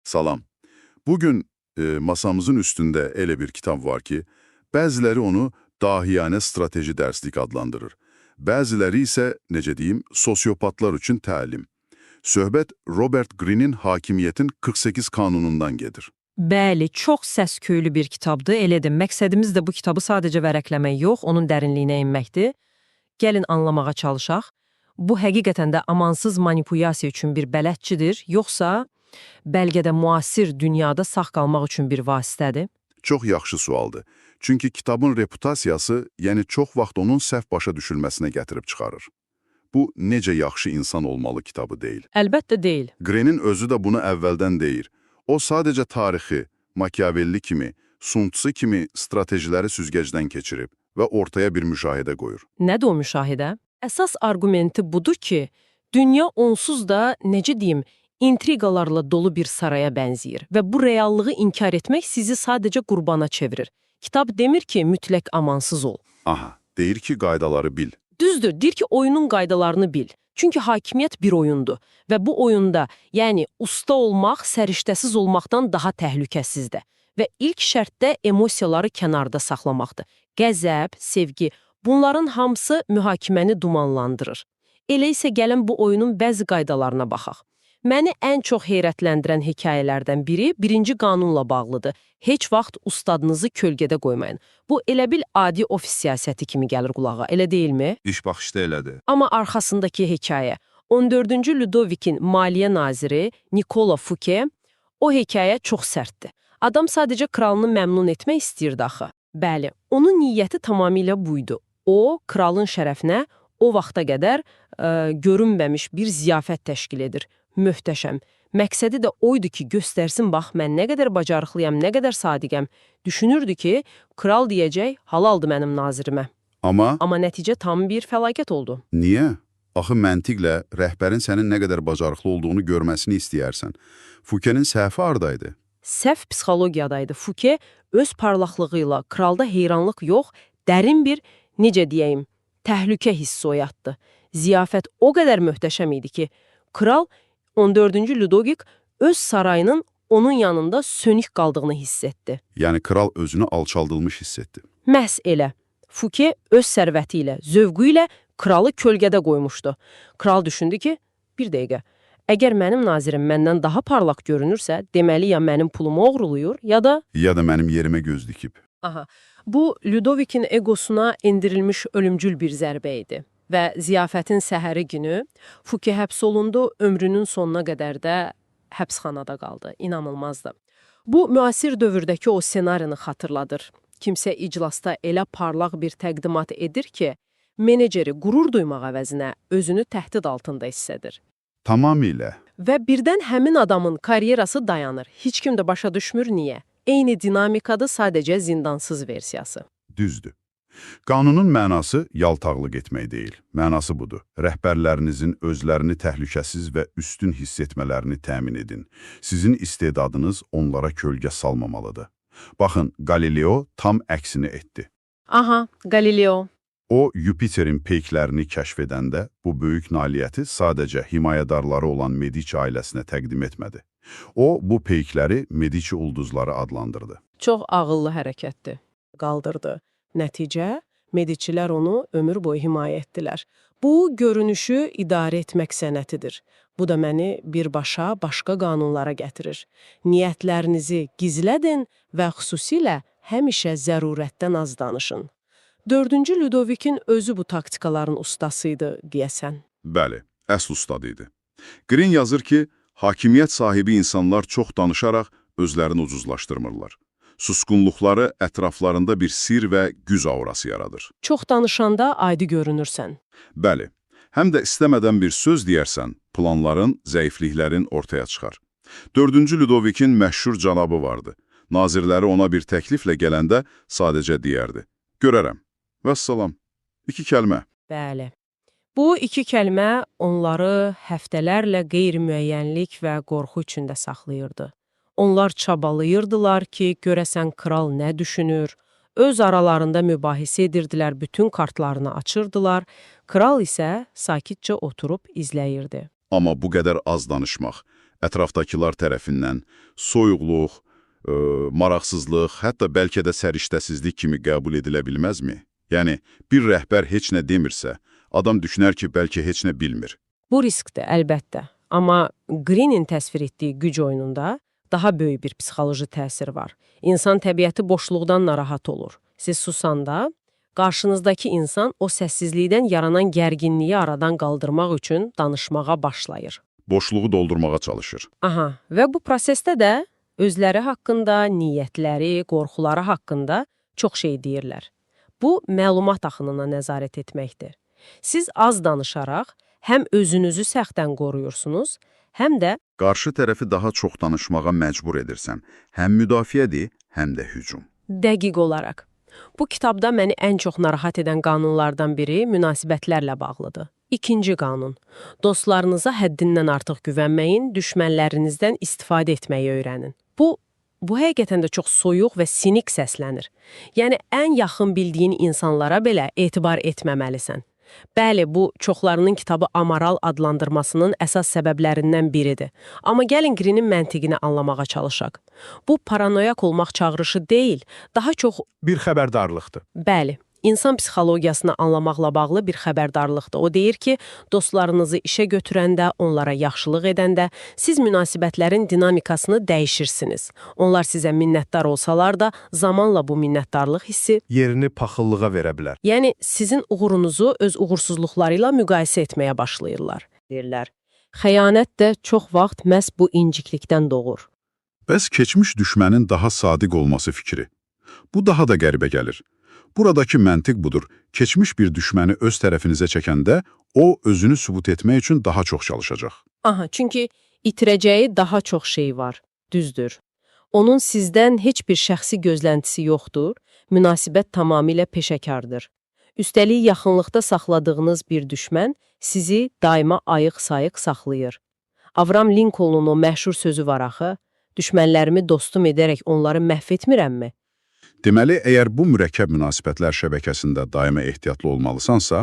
Salam. Bugün masamızın üstünde elə bir kitab var ki, bəziləri onu dahiyane strateji dərslik adlandırır. Bəziləri isə, necə deyim, sosiopatlar üçün təlim. Söhbət Robert Greene'in Hakimiyyətin 48 Kanunundan gedir. Bəli, çox səs-küylü bir kitabdır, elədir. Məqsədimiz də bu kitabı sadəcə vərəqləmək yox, onun dərinliyinə inməkdir. Gəlin anlamağa çalışaq. Bu həqiqətən də amansız manipulyasiya üçün bir bələdçidir, yoxsa bəlkə də müasir dünyada sağ qalmaq üçün bir vasitədir? Çox yaxşı sualdır. Çünki kitabın reputasiyası, yəni çox vaxt onun səhv başa düşülməsinə gətirib çıxarır. Bu, necə yaxşı insan olmalı kitabı deyil. Əlbəttə deyil. Greene'in özü də bunu əvvəldən deyir. O sadəcə tarixi, Machiavelli kimi, Sun Tzu kimi stratejiləri süzgəcdən keçirib və ortaya bir müşahidə qoyur. Nədir o müşahidə? Əsas argumenti budur ki, dünya onsuz da, necə deyim, intriqalarla dolu bir saraya bənzəyir və bu reallığı inkar etmək sizi sadəcə qurbana çevirir. Kitab demir ki, mütləq amansız ol. Aha, deyir ki, qaydaları bil. Düzdür, deyir ki, oyunun qaydalarını bil. Çünki hakimiyyət bir oyundur və bu oyunda, yəni usta olmaq səriştəsiz olmaqdan daha təhlükəsizdir və ilk şərtdə emosiyaları kənarda saxlamaqdır. Qəzəb, sevgi, bunların hamısı mühakiməni dumanlandırır. Elə isə gəlin bu oyunun bəzi qaydalarına baxaq. Məni ən çox heyrətləndirən hekayələrdən biri birinci qanunla bağlıdır. Heç vaxt ustadınızı kölgədə qoymayın. Bu elə bil adi ofis siyasəti kimi gəlir qulağa, elə deyilmi? İş baxışda elədir. Amma arxasındakı hekayə, 14-cü Ludovikin maliyyə naziri Nikola Fouquet, o hekayə çox sərtdir. Adam sadəcə kralını məmnun etmək istəyirdi axı. Bəli, onun niyyəti tamamilə buydu. O, kralın şərəfinə o vaxta qədər görünməmiş bir ziyafət təşkil edir. Möhtəşəm. Məqsədi də oydu ki, göstərsin bax, mən nə qədər bacarıqlıyam, nə qədər sadiqəm. Düşünürdü ki, kral deyəcək, halaldır mənim nazirimə. Amma Nəticə tam bir fəlakət oldu. niyə? Axı məntiqlə rəhbərin sənin nə qədər bacarıqlı olduğunu görməsini istəyərsən. Fouquet'in səhvi hardaydı? Səhv psixologiyadaydı. Fouquet öz parlaqlığı ilə kralda heyranlıq yox, dərin bir, necə deyəyim, təhlükə hissi oyatdı. Ziyafət o qədər möhtəşəm idi ki, kral 14-cü Ludovik öz sarayının onun yanında sönük qaldığını hiss etdi. Yəni kral özünü alçaldılmış hiss etdi. Məhz elə. Fouquet öz sərvəti ilə, zövqü ilə kralı kölgədə qoymuşdu. Kral düşündü ki, bir dəqiqə, əgər mənim nazirim məndən daha parlaq görünürsə, deməli ya mənim pulumu oğruluyur, ya da mənim yerimə göz dikib. Aha, bu Ludovikin egosuna endirilmiş ölümcül bir zərbə idi. Və ziyafətin səhəri günü Fouquet həbs olundu, ömrünün sonuna qədər də həbsxanada qaldı. İnanılmazdı. Bu, müasir dövrdəki o senarini xatırladır. Kimsə iclasda elə parlaq bir təqdimat edir ki, meneceri qürur duymaq əvəzinə özünü təhdid altında hiss edir. Tamamilə. Və birdən həmin adamın karyerası dayanır. Heç kim də başa düşmür niyə. Eyni dinamikada sadəcə zindansız versiyası. Düzdür. Qanunun mənası yaltaqlıq etmək deyil. Mənası budur. Rəhbərlərinizin özlərini təhlükəsiz və üstün hiss etmələrini təmin edin. Sizin istedadınız onlara kölgə salmamalıdır. Baxın, Galileo tam əksini etdi. Aha, Galileo. O, Yupiterin peyklərini kəşf edəndə bu böyük nailiyyəti sadəcə himayədarları olan Medici ailəsinə təqdim etmədi. O, bu peykləri Medici ulduzları adlandırdı. Çox ağıllı hərəkətdir. Qaldırdı. Nəticə, Medicilər onu ömür boyu himayə etdilər. Bu, görünüşü idarə etmək sənətidir. Bu da məni birbaşa başqa qanunlara gətirir. Niyyətlərinizi gizlədin və xüsusilə həmişə zərurətdən az danışın. 4-cü Ludovikin özü bu taktikaların ustasıydı, deyəsən. Bəli, əsl ustad idi. Green yazır ki, hakimiyyət sahibi insanlar çox danışaraq özlərini ucuzlaşdırmırlar. Susqunluqları ətraflarında bir sir və güc aurası yaradır. Çox danışanda adi görünürsən. Bəli, həm də istəmədən bir söz deyərsən, planların, zəifliklərin ortaya çıxar. 4-cü Ludovikin məşhur canabı vardı. Nazirləri ona bir təkliflə gələndə sadəcə deyərdi. Görərəm. Vəssalam. 2 kəlmə. Bəli. Bu 2 kəlmə onları həftələrlə qeyri-müəyyənlik və qorxu içində saxlayırdı. Onlar çabalayırdılar ki, görəsən kral nə düşünür, öz aralarında mübahisə edirdilər, bütün kartlarını açırdılar, kral isə sakitcə oturub izləyirdi. Amma bu qədər az danışmaq, ətrafdakılar tərəfindən soyuqluq, maraqsızlıq, hətta bəlkə də səriştəsizlik kimi qəbul edilə bilməzmi? Yəni, bir rəhbər heç nə demirsə, adam düşünər ki, bəlkə heç nə bilmir. Bu riskdir, əlbəttə. Amma Greenin təsvir etdiyi güc oyununda daha böyük bir psixoloji təsir var. İnsan təbiəti boşluqdan narahat olur. Siz susanda, qarşınızdakı insan o səssizlikdən yaranan gərginliyi aradan qaldırmaq üçün danışmağa başlayır. Boşluğu doldurmağa çalışır. Aha, və bu prosesdə də özləri haqqında, niyyətləri, qorxuları haqqında çox şey deyirlər. Bu, məlumat axınına nəzarət etməkdir. Siz az danışaraq həm özünüzü səxtdən qoruyursunuz, həm də Qarşı tərəfi daha çox danışmağa məcbur edirsən. Həm müdafiədir, həm də hücum. dəqiq olaraq. Bu kitabda məni ən çox narahat edən qanunlardan biri münasibətlərlə bağlıdır. İkinci qanun. Dostlarınıza həddindən artıq güvənməyin, düşmənlərinizdən istifadə etməyi öyrənin. Bu həqiqətən də çox soyuq və sinik səslənir. Yəni, ən yaxın bildiyin insanlara belə etibar etməməlisən. Bəli, bu, çoxlarının kitabı amoral adlandırmasının əsas səbəblərindən biridir. Amma gəlin Greenin məntiqini anlamağa çalışaq. Bu, paranoyak olmaq çağırışı deyil, daha çox Bir xəbərdarlıqdır. Bəli, insan psixologiyasını anlamaqla bağlı bir xəbərdarlıqdır. O deyir ki, dostlarınızı işə götürəndə, onlara yaxşılıq edəndə siz münasibətlərin dinamikasını dəyişirsiniz. Onlar sizə minnətdar olsalar da, zamanla bu minnətdarlıq hissi, Yerini paxıllığa verə bilər. yəni sizin uğurunuzu öz uğursuzluqları ilə müqayisə etməyə başlayırlar, deyirlər. Xəyanət də çox vaxt məhz bu inciklikdən doğur. Bəs keçmiş düşmənin daha sadiq olması fikri. Bu daha da qəribə gəlir. Buradakı məntiq budur. Keçmiş bir düşməni öz tərəfinizə çəkəndə, o özünü sübut etmək üçün daha çox çalışacaq. Aha, çünki itirəcəyi daha çox şey var, düzdür. Onun sizdən heç bir şəxsi gözləntisi yoxdur, münasibət tamamilə peşəkardır. Üstəlik, yaxınlıqda saxladığınız bir düşmən sizi daima ayıq-sayıq saxlayır. Avram Lincoln'un o məşhur sözü var axı, düşmənlərimi dostum edərək onları məhv etmirəmmi? Deməli, əgər bu mürəkkəb münasibətlər şəbəkəsində daima ehtiyatlı olmalısansa,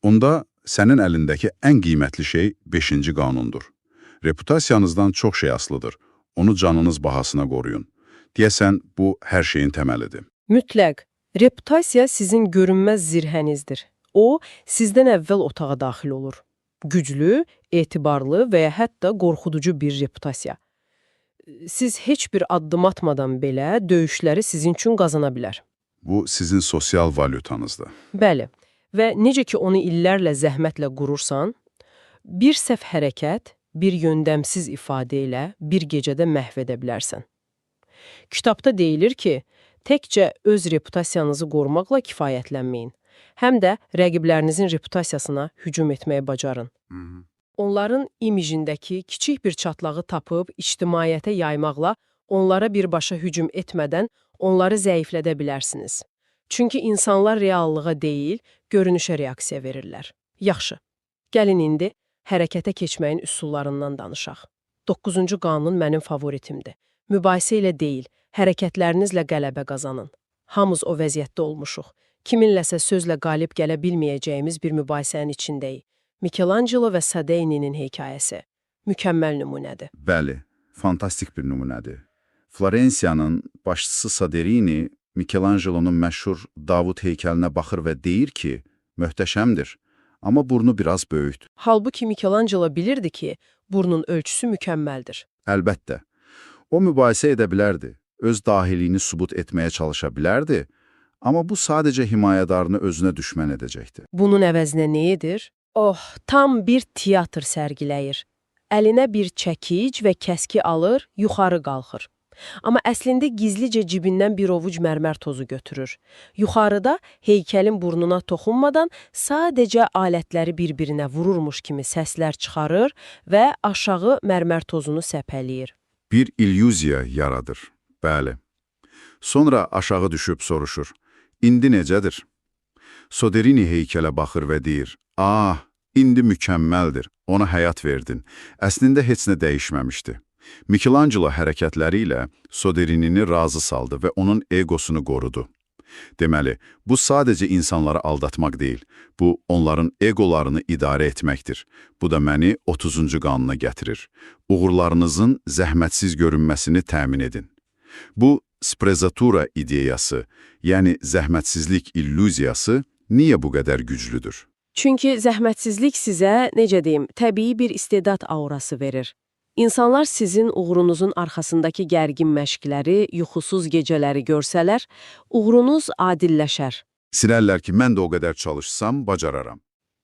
onda sənin əlindəki ən qiymətli şey 5-ci qanundur. Reputasiyanızdan çox şey asılıdır. Onu canınız bahasına qoruyun. Deyəsən, bu hər şeyin təməlidir. Mütləq. Reputasiya sizin görünməz zirhənizdir. O, sizdən əvvəl otağa daxil olur. Güclü, etibarlı və ya hətta qorxuducu bir reputasiya. Siz heç bir addım atmadan belə döyüşləri sizin üçün qazana bilər. Bu, sizin sosial valyutanızdır. Bəli. Və necə ki onu illərlə zəhmətlə qurursan, bir səhv hərəkət, bir yöndəmsiz ifadə ilə bir gecədə məhv edə bilərsən. Kitabda deyilir ki, təkcə öz reputasiyanızı qorumaqla kifayətlənməyin. Həm də rəqiblərinizin reputasiyasına hücum etməyi bacarın. Onların imijindəki kiçik bir çatlağı tapıb ictimaiyyətə yaymaqla onlara birbaşa hücum etmədən onları zəiflədə bilərsiniz. Çünki insanlar reallığa deyil, görünüşə reaksiya verirlər. Yaxşı, gəlin indi hərəkətə keçməyin üsullarından danışaq. 9-cu qanun mənim favoritimdir. Mübahisə ilə deyil, hərəkətlərinizlə qələbə qazanın. Hamımız o vəziyyətdə olmuşuq. Kiminləsə sözlə qalib gələ bilməyəcəyimiz bir mübahisənin içindəyik. Michelangelo və Sadeni'nin hekayəsi mükəmməl nümunədir. Bəli, fantastik bir nümunədir. Florensiyanın başçısı Saderini, Michelangelo'nun məşhur Davud heykəlinə baxır və deyir ki, möhtəşəmdir, amma burnu biraz böyükdür. Halbuki Michelangelo bilirdi ki, burnun ölçüsü mükəmməldir. Əlbəttə, o mübahisə edə bilərdi, öz dahiliyini sübut etməyə çalışa bilərdi, amma bu sadəcə himayədarını özünə düşmən edəcəkdi. Bunun əvəzinə nə edir? Tam bir teatr sərgiləyir. Əlinə bir çəkic və kəski alır, yuxarı qalxır. Amma əslində gizlicə cibindən bir ovuc mərmər tozu götürür. Yuxarıda heykəlin burnuna toxunmadan sadəcə alətləri bir-birinə vururmuş kimi səslər çıxarır və aşağı mərmər tozunu səpələyir. Bir illüziya yaradır, bəli. Sonra aşağı düşüb soruşur, indi necədir? Soderini heykələ baxır və deyir, indi mükəmməldir, ona həyat verdin. Əslində heç nə dəyişməmişdi. Michelangelo hərəkətləri ilə Soderinini razı saldı və onun egosunu qorudu. Deməli, bu sadəcə insanları aldatmaq deyil, bu onların egolarını idarə etməkdir. Bu da məni 30-cu qanuna gətirir. Uğurlarınızın zəhmətsiz görünməsini təmin edin. Bu sprezatura ideyası, yəni zəhmətsizlik illüziyası niyə bu qədər güclüdür? Çünki zəhmətsizlik sizə, necə deyim, təbii bir istedad aurası verir. İnsanlar sizin uğurunuzun arxasındakı gərgin məşqləri, yuxusuz gecələri görsələr, uğurunuz adilləşər. Sinərlər ki, mən də o qədər çalışsam, bacararam.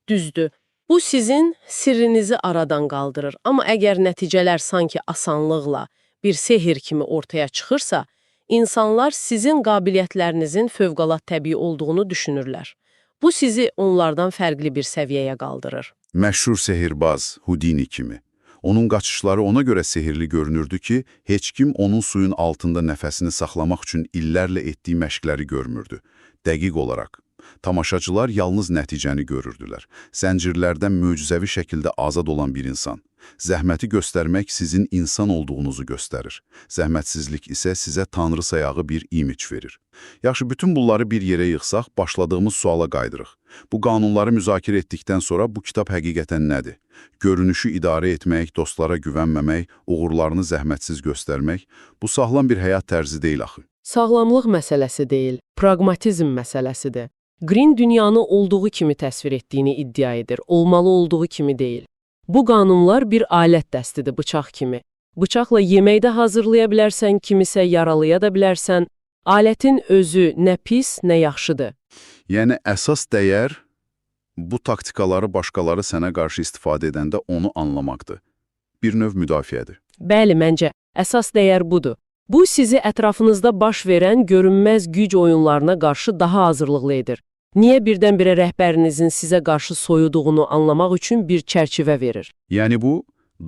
Düzdür. Bu sizin sirrinizi aradan qaldırır. Amma əgər nəticələr sanki asanlıqla bir sehir kimi ortaya çıxırsa, insanlar sizin qabiliyyətlərinizin fövqəladə təbii olduğunu düşünürlər. Bu sizi onlardan fərqli bir səviyyəyə qaldırır. Məşhur sehirbaz Houdini kimi. Onun qaçışları ona görə sehirli görünürdü ki, heç kim onun suyun altında nəfəsini saxlamaq üçün illərlə etdiyi məşqləri görmürdü. Dəqiq olaraq. Tamaşaçılar yalnız nəticəni görürdülər. Zəncirlərdən möcüzəvi şəkildə azad olan bir insan. Zəhməti göstərmək sizin insan olduğunuzu göstərir. Zəhmətsizlik isə sizə tanrı sayağı bir imic verir. Yaxşı, bütün bunları bir yerə yığsaq, başladığımız suala qaydırıq. Bu qanunları müzakirə etdikdən sonra bu kitab həqiqətən nədir? Görünüşü idarə etmək, dostlara güvənməmək, uğurlarını zəhmətsiz göstərmək, bu sağlam bir həyat tərzi deyil axı. Sağlamlıq məsələsi deyil, praqmatizm məsələsidir. Green dünyanı olduğu kimi təsvir etdiyini iddia edir, olmalı olduğu kimi deyil. Bu qanunlar bir alət dəstidir, bıçaq kimi. Bıçaqla yemək də hazırlaya bilərsən, kimisə yaralaya da bilərsən. Alətin özü nə pis, nə yaxşıdır. Yəni, əsas dəyər bu taktikaları başqaları sənə qarşı istifadə edəndə onu anlamaqdır. Bir növ müdafiədir. Bəli, məncə, əsas dəyər budur. Bu, sizi ətrafınızda baş verən görünməz güc oyunlarına qarşı daha hazırlıqlı edir. Niyə birdən-birə rəhbərinizin sizə qarşı soyuduğunu anlamaq üçün bir çərçivə verir? Yəni bu,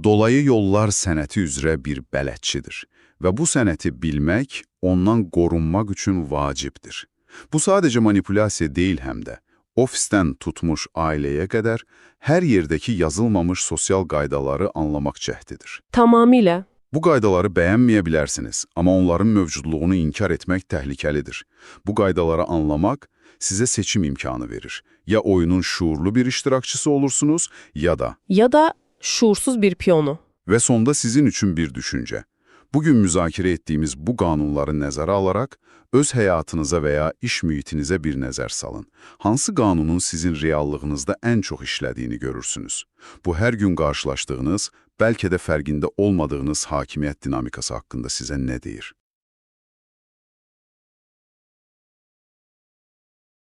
dolayı yollar sənəti üzrə bir bələdçidir və bu sənəti bilmək ondan qorunmaq üçün vacibdir. Bu sadəcə manipulyasiya deyil həm də. Ofisdən tutmuş ailəyə qədər hər yerdəki yazılmamış sosial qaydaları anlamaq cəhdidir. Tamamilə. Bu qaydaları bəyənməyə bilərsiniz, amma onların mövcudluğunu inkar etmək təhlükəlidir. Bu qaydaları anlamaq sizə seçim imkanı verir. Ya oyunun şuurlu bir iştirakçısı olursunuz, ya da şuursuz bir piyonu. Və sonda sizin üçün bir düşüncə. Bugün müzakirə etdiyimiz bu qanunları nəzərə alaraq, öz həyatınıza və ya iş mühitinizə bir nəzər salın. Hansı qanunun sizin reallığınızda ən çox işlədiyini görürsünüz? Bu, hər gün qarşılaşdığınız, bəlkə də fərqində olmadığınız hakimiyyət dinamikası haqqında sizə nə deyir?